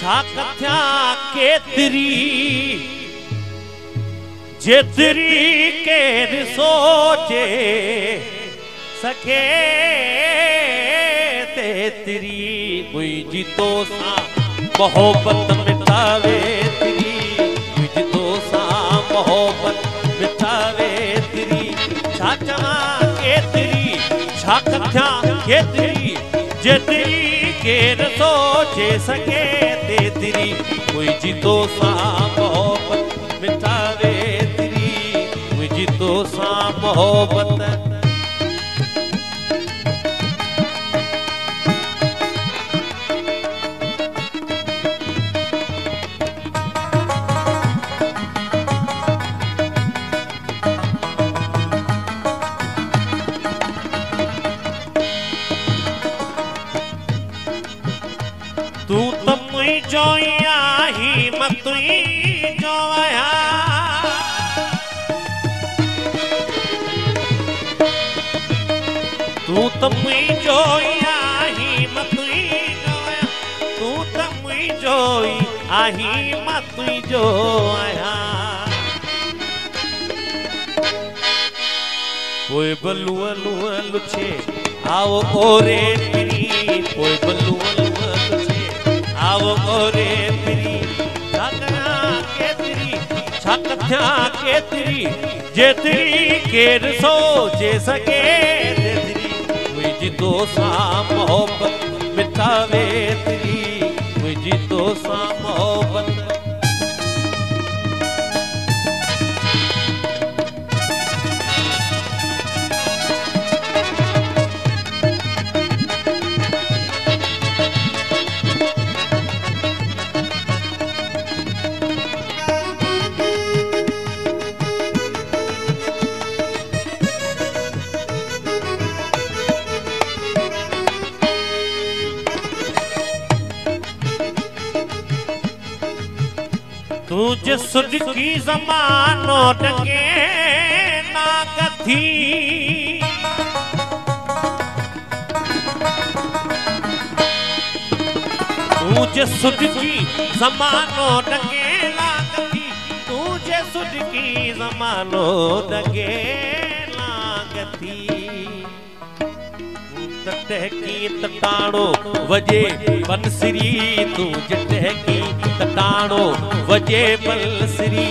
छा कथ्या केतरी जेतरी केर सोचे सके तेतरी मुझी तो सा मोहब्बत मिटावे तेरी मुझी तो सा मोहब्बत मिटावे तेरी छा चवा केतरी छा कथ्या केतरी जेतरी केर सोचे सके तेतरी मुझी तो सा मोहब्बत मिटावे तेरी मुझी तो सा मोहब्बत तू तो मुझो ही मत जो आया तू तो मुझो ही मत जो आया तू तो मुझो ही मत जो आया कोई बल्लू अलू अलू छे आओ ओरे तेरी कोई बल्लू अलू छे आओ गोरे फिरी छाकना केतरी छाकथ्या केतरी जेतरी केर सोचे सके तेतरी मुझी तो सा मोहब्बत मिटावे तेरी मुझी तो सा मोहब्बत तुझे सुडकी ज़मानो डंगे ना कथी तुझे सुडकी ज़मानो डंगे ना कथी तुझे सुडकी ज़मानो डंगे ना कथी टहकी तटाणो वजे बंसरी तुझे टहकी तटाणो वजे बंसरी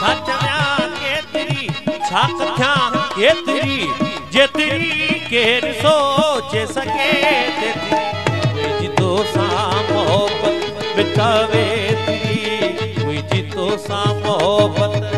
छा चव्या केतरी छा कथ्या केतरी जेतरी केर सोचे सके तेतरी मुझी तो सा मोहब्बत मिटावे तेरी मुझी तो सा मोहब्बत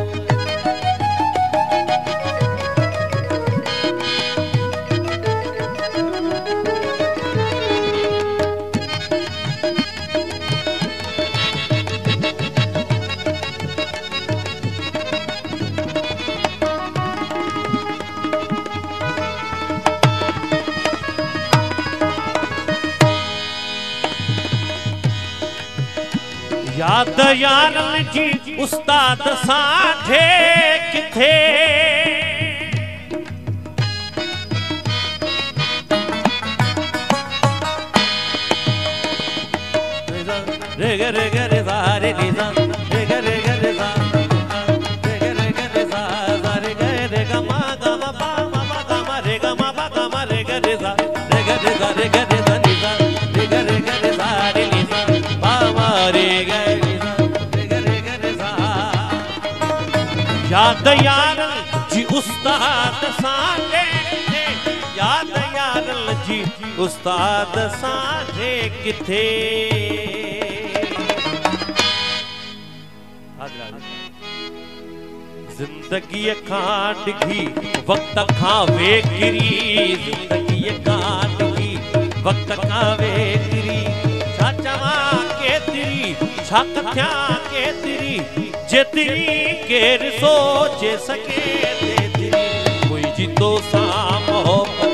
याद यारन जी उस्ताद साठे किथे रे गे रे गे रे सा रे नी सा रे गे रे गे रे सा रे गे रे गे रे सा सा रे गे रे ग मा ग म पा म प ग म रे ग म प ग म रे गे रे सा रे गे रे सा रे गे रे सा नी सा रे गे रे गे रे सा रे नी सा पा म रे गे याद यारल जी उस्ताद साठे याद यारल जी उस्ताद साठे किथे जिंदगी खां डिघी वक्त खां वेकिरी जिंदगी खां डिघी वक्त खां वेकिरी छा चवा केतरी छा कथ्या केतरी जेतरी केर सोचे सके तेतरी मुझी तो सा मोहब्बत